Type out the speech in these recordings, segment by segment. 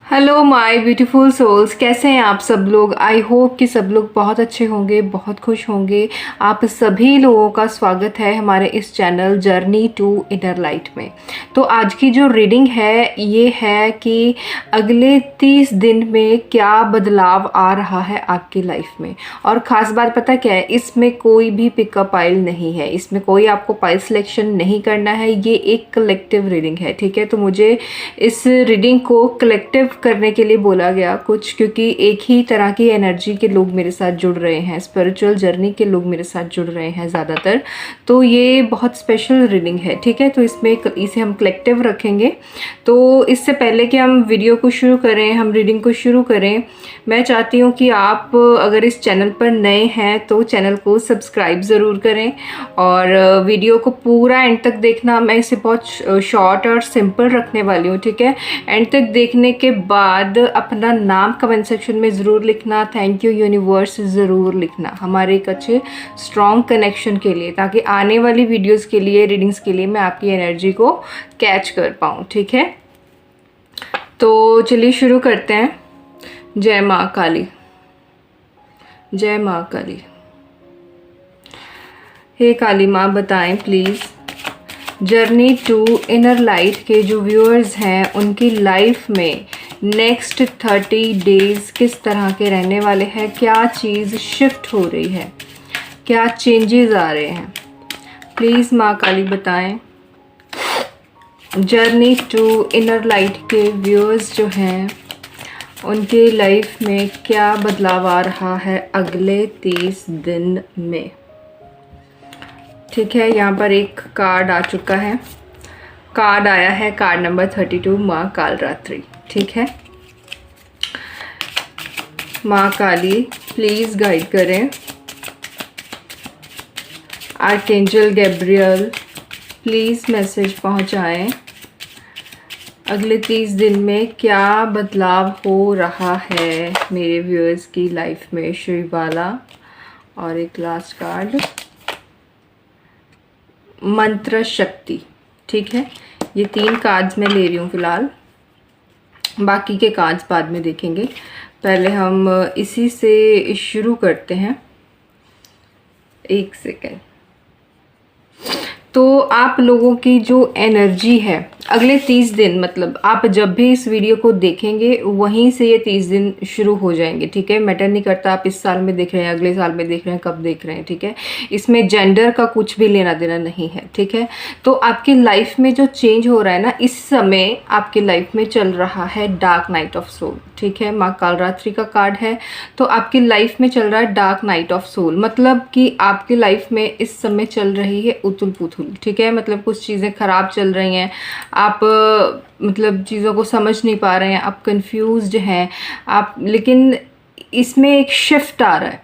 Hello my beautiful souls, कैसे हैं आप सब लोग। आई होप कि सब लोग बहुत अच्छे होंगे, बहुत खुश होंगे। आप सभी लोगों का स्वागत है हमारे इस channel journey to inner light में। तो आज की जो रीडिंग है ये है कि अगले 30 दिन में क्या बदलाव आ रहा है आपकी लाइफ में। और ख़ास बात पता क्या है, इसमें कोई भी पिकअप पाइल नहीं है, इसमें कोई आपको पाइल सिलेक्शन नहीं करना है। ये एक कलेक्टिव रीडिंग है, ठीक है। तो मुझे इस रीडिंग को कलेक्टिव करने के लिए बोला गया कुछ, क्योंकि एक ही तरह की एनर्जी के लोग मेरे साथ जुड़ रहे हैं, स्पिरिचुअल जर्नी के लोग मेरे साथ जुड़ रहे हैं ज़्यादातर। तो ये बहुत स्पेशल रीडिंग है, ठीक है। तो इसे हम कलेक्टिव रखेंगे। तो इससे पहले कि हम वीडियो को शुरू करें, हम रीडिंग को शुरू करें, मैं चाहती हूँ कि आप अगर इस चैनल पर नए हैं तो चैनल को सब्सक्राइब ज़रूर करें और वीडियो को पूरा एंड तक देखना। मैं इसे बहुत शॉर्ट और सिंपल रखने वाली हूँ, ठीक है। एंड तक देखने के बाद अपना नाम कमेंट सेक्शन में ज़रूर लिखना, थैंक यू यूनिवर्स ज़रूर लिखना, हमारे एक अच्छे स्ट्रॉन्ग कनेक्शन के लिए, ताकि आने वाली वीडियोस के लिए, रीडिंग्स के लिए मैं आपकी एनर्जी को कैच कर पाऊँ, ठीक है। तो चलिए शुरू करते हैं। जय माँ काली, जय माँ काली। हे काली माँ, बताएं please journey to inner light के जो व्यूअर्स हैं उनकी लाइफ में नेक्स्ट 30 डेज़ किस तरह के रहने वाले हैं, क्या चीज़ शिफ्ट हो रही है, क्या चेंजेस आ रहे हैं। प्लीज़ माँ काली बताएं। जर्नी टू इनर लाइट के व्यूअर्स जो हैं उनके लाइफ में क्या बदलाव आ रहा है अगले 30 दिन में, ठीक है। यहाँ पर एक कार्ड आ चुका है, कार्ड आया है कार्ड नंबर 32, माँ कालरात्रि, ठीक है। माँ काली प्लीज़ गाइड करें। आर्कएंजल गैब्रियल प्लीज़ मैसेज पहुँचाएं। अगले 30 दिन में क्या बदलाव हो रहा है मेरे व्यूअर्स की लाइफ में, श्री बाला। और एक लास्ट कार्ड मंत्र शक्ति, ठीक है। ये 3 कार्ड्स मैं ले रही हूँ फ़िलहाल, बाकी के कार्ड्स बाद में देखेंगे। पहले हम इसी से शुरू करते हैं। एक सेकेंड। तो आप लोगों की जो एनर्जी है अगले 30 दिन, मतलब आप जब भी इस वीडियो को देखेंगे वहीं से ये 30 दिन शुरू हो जाएंगे, ठीक है। मैटर नहीं करता आप इस साल में देख रहे हैं, अगले साल में देख रहे हैं, कब देख रहे हैं, ठीक है। इसमें जेंडर का कुछ भी लेना देना नहीं है, ठीक है। तो आपकी लाइफ में जो चेंज हो रहा है ना, इस समय आपकी लाइफ में चल रहा है डार्क नाइट ऑफ सोल, ठीक है। माँ कालरात्रि का कार्ड है। तो आपकी लाइफ में चल रहा है डार्क नाइट ऑफ सोल, मतलब कि आपकी लाइफ में इस समय चल रही है उथल पुथल, ठीक है। मतलब कुछ चीज़ें ख़राब चल रही हैं, आप मतलब चीज़ों को समझ नहीं पा रहे हैं, आप कंफ्यूज्ड हैं आप। लेकिन इसमें एक शिफ्ट आ रहा है,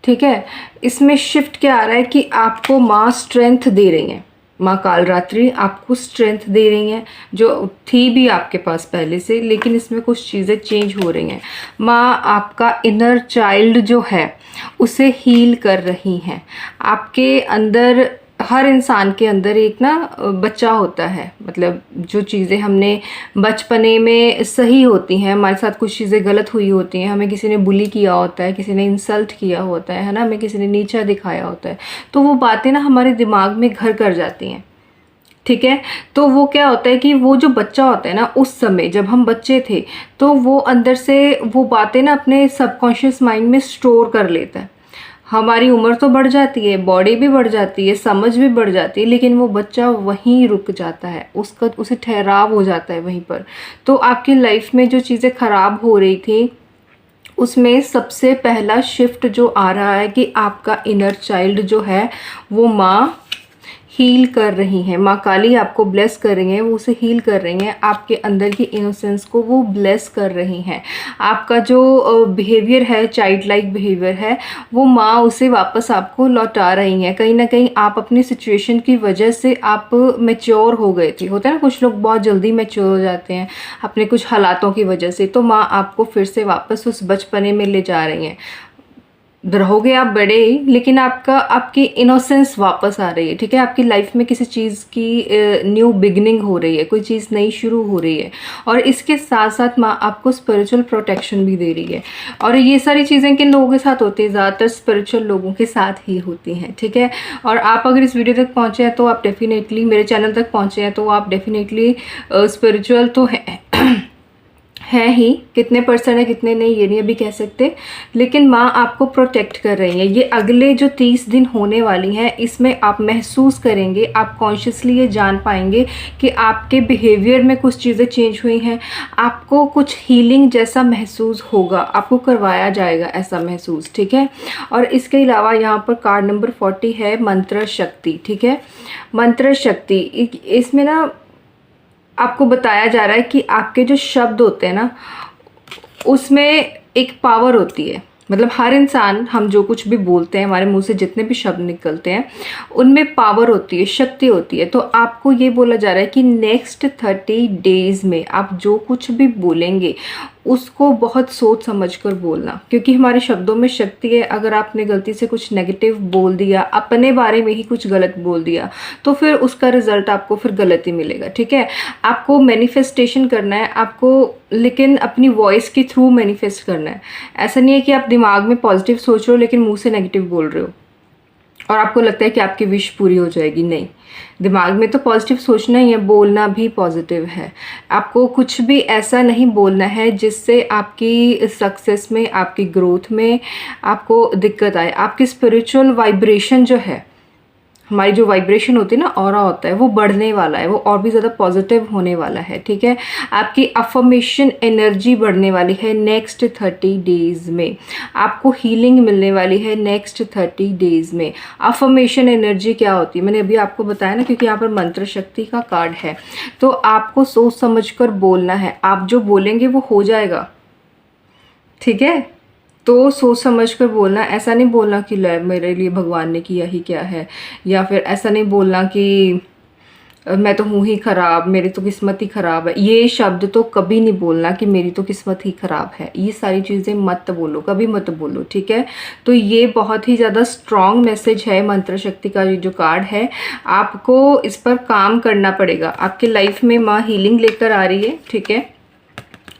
ठीक है। इसमें शिफ्ट क्या आ रहा है कि आपको माँ स्ट्रेंथ दे रही हैं, माँ कालरात्रि आपको स्ट्रेंथ दे रही हैं, जो थी भी आपके पास पहले से, लेकिन इसमें कुछ चीज़ें चेंज हो रही हैं। माँ आपका इनर चाइल्ड जो है उसे हील कर रही हैं। आपके अंदर, हर इंसान के अंदर एक ना बच्चा होता है, मतलब जो चीज़ें हमने बचपने में सही होती हैं, हमारे साथ कुछ चीज़ें गलत हुई होती हैं, हमें किसी ने बुली किया होता है, किसी ने इंसल्ट किया होता है ना, हमें किसी ने नीचा दिखाया होता है, तो वो बातें ना हमारे दिमाग में घर कर जाती हैं, ठीक है। तो वो क्या होता है कि वो जो बच्चा होता है ना, उस समय जब हम बच्चे थे तो वो अंदर से वो बातें ना अपने सबकॉन्शियस माइंड में स्टोर कर लेता है। हमारी उम्र तो बढ़ जाती है, बॉडी भी बढ़ जाती है, समझ भी बढ़ जाती है, लेकिन वो बच्चा वहीं रुक जाता है, उसे ठहराव हो जाता है वहीं पर। तो आपकी लाइफ में जो चीज़ें ख़राब हो रही थी उसमें सबसे पहला शिफ्ट जो आ रहा है कि आपका इनर चाइल्ड जो है वो माँ हील कर रही हैं, माँ काली आपको ब्लेस कर रही हैं, वो उसे हील कर रही हैं, आपके अंदर की इनोसेंस को वो ब्लेस कर रही हैं। आपका जो बिहेवियर है, चाइल्ड लाइक बिहेवियर है, वो माँ उसे वापस आपको लौटा रही हैं। कहीं ना कहीं आप अपनी सिचुएशन की वजह से आप मैच्योर हो गए थे, होता है ना कुछ लोग बहुत जल्दी मैच्योर हो जाते हैं अपने कुछ हालातों की वजह से, तो माँ आपको फिर से वापस उस बचपने में ले जा रही हैं। रहोगे आप बड़े ही, लेकिन आपकी इनोसेंस वापस आ रही है, ठीक है। आपकी लाइफ में किसी चीज़ की न्यू बिगनिंग हो रही है, कोई चीज़ नई शुरू हो रही है। और इसके साथ साथ माँ आपको स्पिरिचुअल प्रोटेक्शन भी दे रही है। और ये सारी चीज़ें किन लोगों के साथ होती है? ज़्यादातर स्पिरिचुअल लोगों के साथ ही होती हैं, ठीक है। और आप अगर इस वीडियो तक पहुँचे हैं तो आप डेफिनेटली, मेरे चैनल तक पहुँचे हैं तो आप डेफिनेटली स्पिरिचुअल तो है ही। कितने परसेंट है कितने नहीं ये नहीं अभी कह सकते, लेकिन माँ आपको प्रोटेक्ट कर रही है। ये अगले जो 30 दिन होने वाली हैं, इसमें आप महसूस करेंगे, आप कॉन्शियसली ये जान पाएंगे कि आपके बिहेवियर में कुछ चीज़ें चेंज हुई हैं। आपको कुछ हीलिंग जैसा महसूस होगा, आपको करवाया जाएगा ऐसा महसूस, ठीक है। और इसके अलावा यहाँ पर कार्ड नंबर 40 है मंत्र शक्ति, ठीक है। मंत्र शक्ति, इसमें ना आपको बताया जा रहा है कि आपके जो शब्द होते हैं ना, उसमें एक पावर होती है। मतलब हर इंसान, हम जो कुछ भी बोलते हैं, हमारे मुंह से जितने भी शब्द निकलते हैं, उनमें पावर होती है, शक्ति होती है। तो आपको ये बोला जा रहा है कि नेक्स्ट 30 डेज़ में आप जो कुछ भी बोलेंगे उसको बहुत सोच समझ कर बोलना, क्योंकि हमारे शब्दों में शक्ति है। अगर आपने गलती से कुछ नेगेटिव बोल दिया, अपने बारे में ही कुछ गलत बोल दिया, तो फिर उसका रिजल्ट आपको फिर गलत ही मिलेगा, ठीक है। आपको मैनिफेस्टेशन करना है आपको, लेकिन अपनी वॉइस के थ्रू मैनिफेस्ट करना है। ऐसा नहीं है कि आप दिमाग में पॉजिटिव सोच रहे हो लेकिन मुंह से नेगेटिव बोल रहे हो और आपको लगता है कि आपकी विश पूरी हो जाएगी। नहीं, दिमाग में तो पॉजिटिव सोचना ही है, बोलना भी पॉजिटिव है। आपको कुछ भी ऐसा नहीं बोलना है जिससे आपकी सक्सेस में, आपकी ग्रोथ में आपको दिक्कत आए। आपकी स्पिरिचुअल वाइब्रेशन जो है, हमारी जो वाइब्रेशन होती है ना, ऑरा होता है, वो बढ़ने वाला है, वो और भी ज़्यादा पॉजिटिव होने वाला है, ठीक है। आपकी अफर्मेशन एनर्जी बढ़ने वाली है नेक्स्ट 30 डेज़ में। आपको हीलिंग मिलने वाली है नेक्स्ट 30 डेज़ में। अफर्मेशन एनर्जी क्या होती है मैंने अभी आपको बताया ना, क्योंकि यहाँ पर मंत्र शक्ति का कार्ड है। तो आपको सोच समझ कर बोलना है, आप जो बोलेंगे वो हो जाएगा, ठीक है। तो सोच समझ कर बोलना, ऐसा नहीं बोलना कि ले मेरे लिए भगवान ने किया ही क्या है, या फिर ऐसा नहीं बोलना कि मैं तो हूँ ही ख़राब, मेरी तो किस्मत ही ख़राब है। ये शब्द तो कभी नहीं बोलना कि मेरी तो किस्मत ही ख़राब है। ये सारी चीज़ें मत बोलो, कभी मत बोलो, ठीक है। तो ये बहुत ही ज़्यादा स्ट्रॉन्ग मैसेज है मंत्र शक्ति का। ये जो कार्ड है, आपको इस पर काम करना पड़ेगा। आपकी लाइफ में माँ हीलिंग लेकर आ रही है, ठीक है।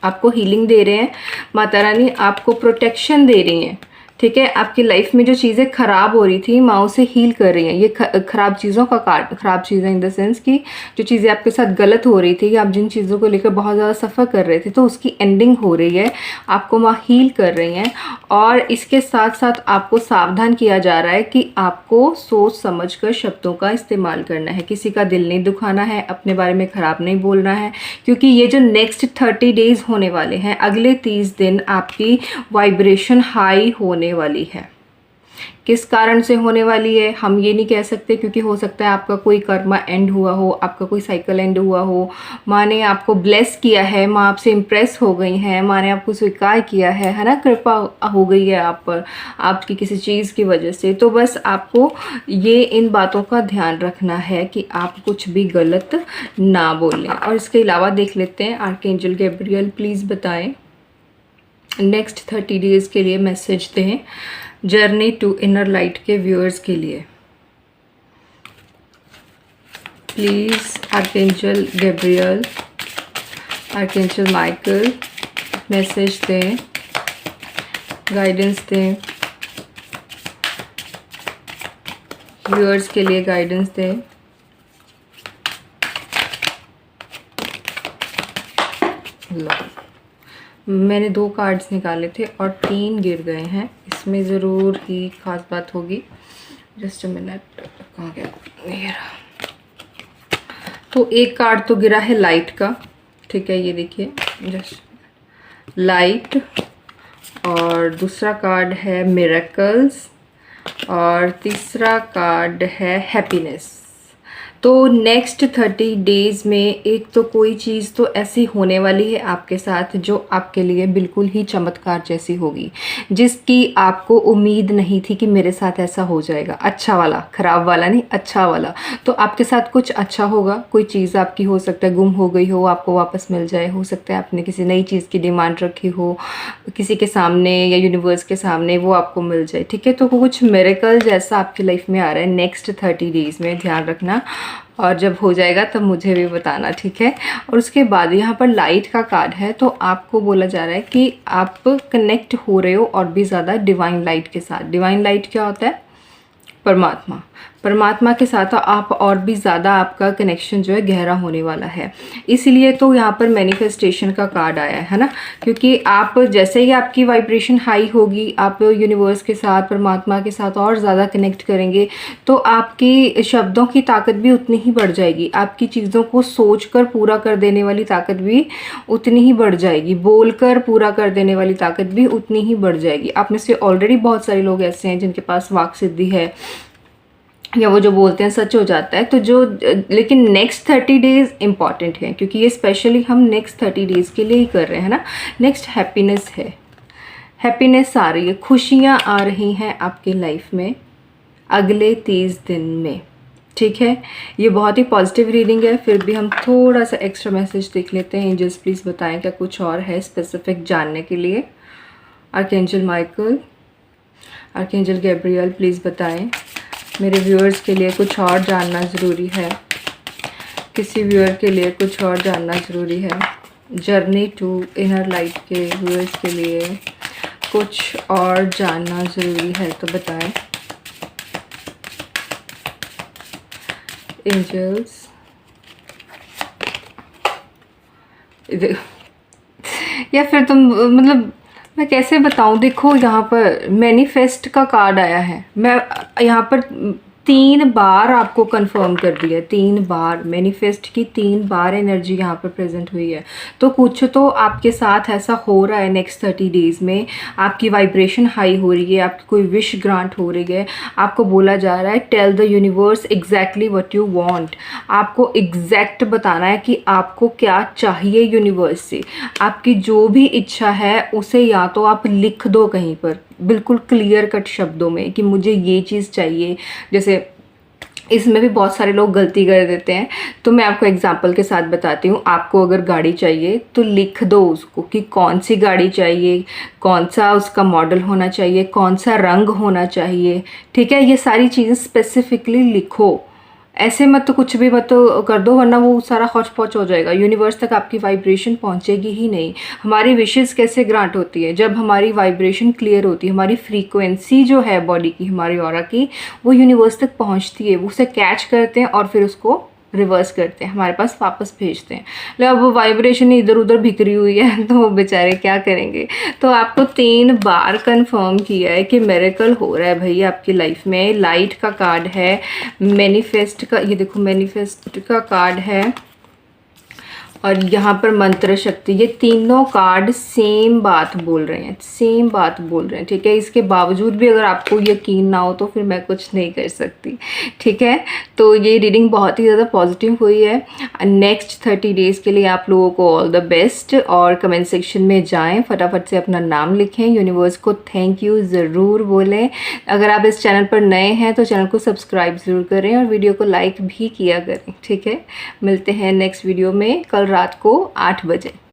आपको हीलिंग दे रहे हैं माता रानी, आपको प्रोटेक्शन दे रही हैं, ठीक है। आपकी लाइफ में जो चीज़ें ख़राब हो रही थी माँ उसे हील कर रही हैं। ये ख़राब चीज़ों का कार्ड, ख़राब चीज़ें इन द सेंस कि जो चीज़ें आपके साथ गलत हो रही थी, कि आप जिन चीज़ों को लेकर बहुत ज़्यादा सफ़र कर रहे थे, तो उसकी एंडिंग हो रही है। आपको माँ हील कर रही हैं। और इसके साथ साथ आपको सावधान किया जा रहा है कि आपको सोच समझ कर शब्दों का इस्तेमाल करना है। किसी का दिल नहीं दुखाना है, अपने बारे में ख़राब नहीं बोलना है, क्योंकि ये जो नेक्स्ट 30 डेज़ होने वाले हैं, अगले 30 दिन आपकी वाइब्रेशन हाई होने वाली है। किस कारण से होने वाली है हम ये नहीं कह सकते, क्योंकि हो सकता है आपका कोई कर्मा एंड हुआ हो, आपका कोई साइकिल एंड हुआ हो, माँ ने आपको ब्लेस किया है, माँ आपसे इम्प्रेस हो गई हैं, माँ ने आपको स्वीकार किया है ना, कृपा हो गई है आप पर आपकी किसी चीज़ की वजह से। तो बस आपको ये इन बातों का ध्यान रखना है कि आप कुछ भी गलत ना बोलें। और इसके अलावा देख लेते हैं आर्कएंजल गैब्रियल प्लीज़ बताएं नेक्स्ट 30 डेज़ के लिए मैसेज दें जर्नी टू इनर लाइट के व्यूअर्स के लिए। Please archangel Gabriel, archangel Michael message दें, गाइडेंस दें, व्यूअर्स के लिए गाइडेंस दें। मैंने 2 कार्ड्स निकाले थे और 3 गिर गए हैं, इसमें ज़रूर ही ख़ास बात होगी। जस्ट अ मिनट, कहाँ गया ये रहा। तो एक कार्ड तो गिरा है लाइट का, ठीक है, ये देखिए जस्ट लाइट। और दूसरा कार्ड है मिरेकल्स और तीसरा कार्ड है हैप्पीनेस। तो नेक्स्ट 30 डेज़ में एक तो कोई चीज़ तो ऐसी होने वाली है आपके साथ जो आपके लिए बिल्कुल ही चमत्कार जैसी होगी, जिसकी आपको उम्मीद नहीं थी कि मेरे साथ ऐसा हो जाएगा। अच्छा वाला, ख़राब वाला नहीं, अच्छा वाला। तो आपके साथ कुछ अच्छा होगा, कोई चीज़ आपकी हो सकता है गुम हो गई हो, आपको वापस मिल जाए, हो सकता है आपने किसी नई चीज़ की डिमांड रखी हो किसी के सामने या यूनिवर्स के सामने, वो आपको मिल जाए, ठीक है। तो कुछ मिरेकल जैसा आपकी लाइफ में आ रहा है नेक्स्ट 30 डेज़ में, ध्यान रखना। और जब हो जाएगा तब मुझे भी बताना, ठीक है। और उसके बाद यहाँ पर लाइट का कार्ड है, तो आपको बोला जा रहा है कि आप कनेक्ट हो रहे हो और भी ज़्यादा डिवाइन लाइट के साथ। डिवाइन लाइट क्या होता है? परमात्मा। परमात्मा के साथ आप और भी ज़्यादा आपका कनेक्शन जो है गहरा होने वाला है। इसलिए तो यहाँ पर मैनिफेस्टेशन का कार्ड आया है ना, क्योंकि आप जैसे ही आपकी वाइब्रेशन हाई होगी, आप यूनिवर्स के साथ, परमात्मा के साथ और ज़्यादा कनेक्ट करेंगे, तो आपकी शब्दों की ताकत भी उतनी ही बढ़ जाएगी। आपकी चीज़ों को सोच कर पूरा कर देने वाली ताकत भी उतनी ही बढ़ जाएगी। बोल कर पूरा कर देने वाली ताकत भी उतनी ही बढ़ जाएगी। आप में से ऑलरेडी बहुत सारे लोग ऐसे हैं जिनके पास वाक सिद्धि है, या वो जो बोलते हैं सच हो जाता है। तो जो लेकिन नेक्स्ट 30 डेज़ इम्पॉर्टेंट है, क्योंकि ये स्पेशली हम नेक्स्ट 30 डेज़ के लिए ही कर रहे हैं ना। नेक्स्ट हैप्पीनेस है, हैप्पीनेस आ रही है, खुशियाँ आ रही हैं आपकी लाइफ में अगले 30 दिन में, ठीक है। ये बहुत ही पॉजिटिव रीडिंग है, फिर भी हम थोड़ा सा एक्स्ट्रा मैसेज देख लेते हैं। एंजल्स प्लीज़ बताएं क्या कुछ और है स्पेसिफिक जानने के लिए। Archangel Michael, archangel Gabriel please बताएं। मेरे व्यूअर्स के लिए कुछ और जानना ज़रूरी है, किसी व्यूअर के लिए कुछ और जानना ज़रूरी है। जर्नी टू इनर लाइट के व्यूअर्स के लिए कुछ और जानना ज़रूरी है, तो बताएं एंजल्स। या फिर तुम मतलब मैं कैसे बताऊं, देखो यहाँ पर मैनिफेस्ट का कार्ड आया है। मैं यहाँ पर 3 बार आपको कंफर्म कर दिया, 3 बार मैनिफेस्ट की 3 बार एनर्जी यहाँ पर प्रेजेंट हुई है। तो कुछ तो आपके साथ ऐसा हो रहा है नेक्स्ट 30 डेज़ में, आपकी वाइब्रेशन हाई हो रही है, आपकी कोई विश ग्रांट हो रही है। आपको बोला जा रहा है tell the universe exactly what you want. आपको एग्जैक्ट बताना है कि आपको क्या चाहिए यूनिवर्स से। आपकी जो भी इच्छा है उसे या तो आप लिख दो कहीं पर बिल्कुल क्लियर कट शब्दों में कि मुझे ये चीज़ चाहिए। जैसे इसमें भी बहुत सारे लोग गलती कर देते हैं, तो मैं आपको एग्जांपल के साथ बताती हूँ। आपको अगर गाड़ी चाहिए तो लिख दो उसको कि कौन सी गाड़ी चाहिए, कौन सा उसका मॉडल होना चाहिए, कौन सा रंग होना चाहिए, ठीक है। ये सारी चीज़ें स्पेसिफिकली लिखो, ऐसे मत तो कुछ भी मत तो कर दो, वरना वो सारा हौच पौच हो जाएगा। यूनिवर्स तक आपकी वाइब्रेशन पहुंचेगी ही नहीं। हमारी विशेस कैसे ग्रांट होती है? जब हमारी वाइब्रेशन क्लियर होती है, हमारी फ्रीक्वेंसी जो है बॉडी की, हमारी ऑरा की, वो यूनिवर्स तक पहुंचती है, वो उसे कैच करते हैं और फिर उसको रिवर्स करते हैं, हमारे पास वापस भेजते हैं। लेकिन अब वाइब्रेशन इधर उधर बिखरी हुई है तो वो बेचारे क्या करेंगे। तो आपको 3 बार कंफर्म किया है कि मिरेकल हो रहा है भाई आपकी लाइफ में। लाइट का कार्ड है, मैनिफेस्ट का, ये देखो मैनिफेस्ट का कार्ड है, और यहाँ पर मंत्र शक्ति। ये तीनों कार्ड सेम बात बोल रहे हैं, सेम बात बोल रहे हैं, ठीक है। इसके बावजूद भी अगर आपको यकीन ना हो तो फिर मैं कुछ नहीं कर सकती, ठीक है। तो ये रीडिंग बहुत ही ज़्यादा पॉजिटिव हुई है। नेक्स्ट 30 डेज़ के लिए आप लोगों को ऑल द बेस्ट। और कमेंट सेक्शन में जाएं, फटाफट से अपना नाम लिखें, यूनिवर्स को थैंक यू ज़रूर बोलें। अगर आप इस चैनल पर नए हैं तो चैनल को सब्सक्राइब ज़रूर करें और वीडियो को लाइक भी किया करें, ठीक है। मिलते हैं नेक्स्ट वीडियो में कल रात को 8 बजे।